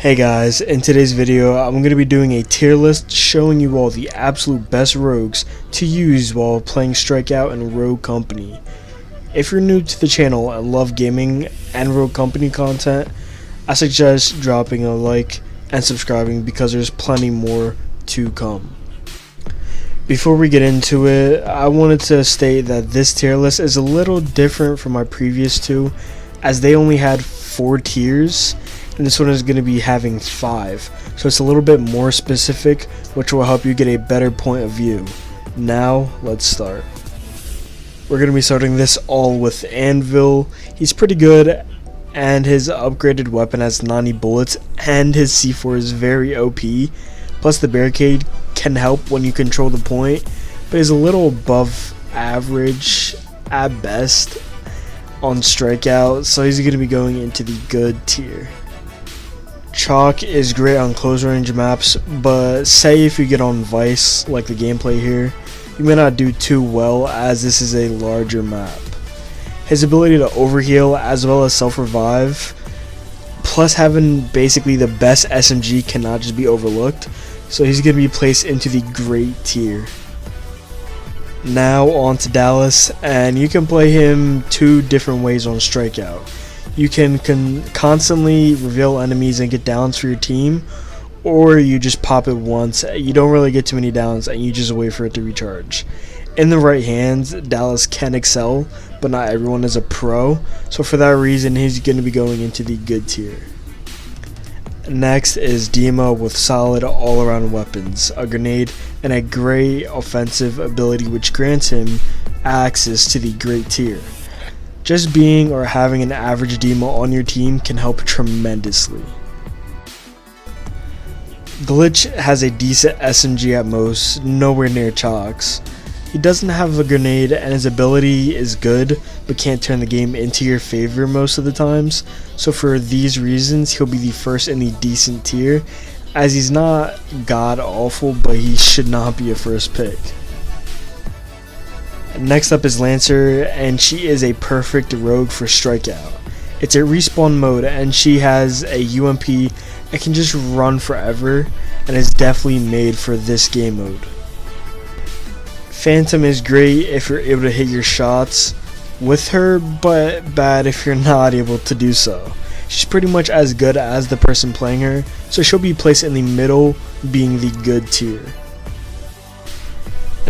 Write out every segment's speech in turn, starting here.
Hey guys, in today's video I'm going to be doing a tier list showing you all the absolute best rogues to use while playing Strikeout and Rogue Company. If you're new to the channel and love gaming and Rogue Company content, I suggest dropping a like and subscribing because there's plenty more to come. Before we get into it, I wanted to state that this tier list is a little different from my previous two, as they only had 4 tiers. And this one is going to be having 5, so it's a little bit more specific, which will help you get a better point of view. Now let's start. We're going to be starting this all with Anvil. He's pretty good, and his upgraded weapon has 90 bullets, and his C4 is very OP. Plus the barricade can help when you control the point, but is a little above average at best on Strikeout, so he's going to be going into the good tier. Chalk is great on close range maps, but say if you get on Vice, like the gameplay here, you may not do too well as this is a larger map. His ability to overheal as well as self-revive, plus having basically the best SMG cannot just be overlooked, so he's going to be placed into the great tier. Now on to Dallas, and you can play him 2 different ways on Strikeout. You can constantly reveal enemies and get downs for your team, or you just pop it once, you don't really get too many downs and you just wait for it to recharge. In the right hands, Dallas can excel, but not everyone is a pro, so for that reason he's going to be going into the good tier. Next is Dima with solid all-around weapons, a grenade, and a great offensive ability which grants him access to the great tier. Just being or having an average Dima on your team can help tremendously. Glitch has a decent SMG at most, nowhere near Chalk's. He doesn't have a grenade and his ability is good, but can't turn the game into your favor most of the times, so for these reasons he'll be the first in the decent tier, as he's not god awful, but he should not be a first pick. Next up is Lancer, and she is a perfect rogue for Strikeout. It's a respawn mode and she has a UMP and can just run forever, and is definitely made for this game mode. Phantom is great if you're able to hit your shots with her, but bad if you're not able to do so. She's pretty much as good as the person playing her, so she'll be placed in the middle, being the good tier.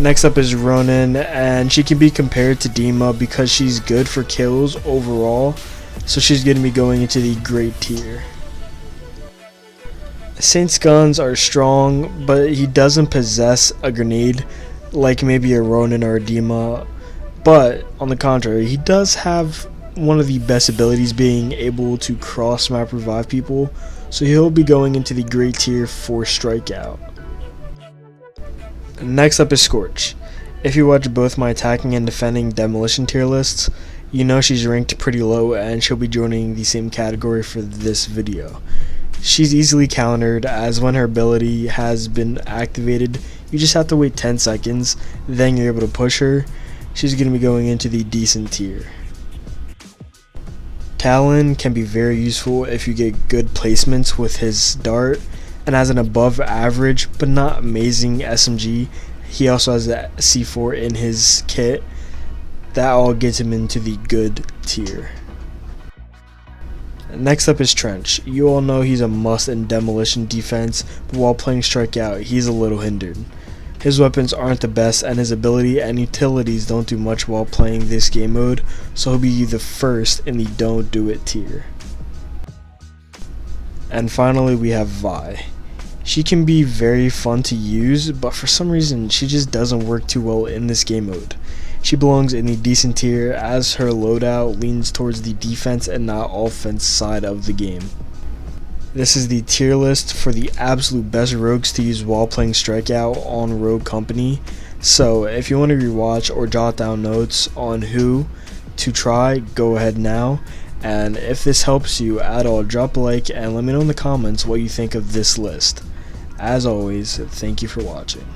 Next up is Ronin, and she can be compared to Dima because she's good for kills overall, so she's going to be going into the great tier. Saint's guns are strong, but he doesn't possess a grenade like maybe a Ronin or a Dima, but on the contrary, he does have one of the best abilities, being able to cross map revive people, so he'll be going into the great tier for Strikeout. Next up is Scorch. If you watch both my attacking and defending demolition tier lists, you know she's ranked pretty low and she'll be joining the same category for this video. She's easily countered, as when her ability has been activated, you just have to wait 10 seconds, then you're able to push her. She's going to be going into the decent tier. Talon can be very useful if you get good placements with his dart, and has an above average but not amazing SMG. He also has a C4 in his kit. That all gets him into the good tier. Next up is Trench. You all know he's a must in demolition defense, but while playing Strikeout he's a little hindered. His weapons aren't the best and his ability and utilities don't do much while playing this game mode, so he'll be the first in the don't do it tier. And finally we have Vi. She can be very fun to use, but for some reason she just doesn't work too well in this game mode. She belongs in the decent tier as her loadout leans towards the defense and not offense side of the game. This is the tier list for the absolute best rogues to use while playing Strikeout on Rogue Company. So if you want to rewatch or jot down notes on who to try, go ahead now. And if this helps you at all, drop a like and let me know in the comments what you think of this list. As always, thank you for watching.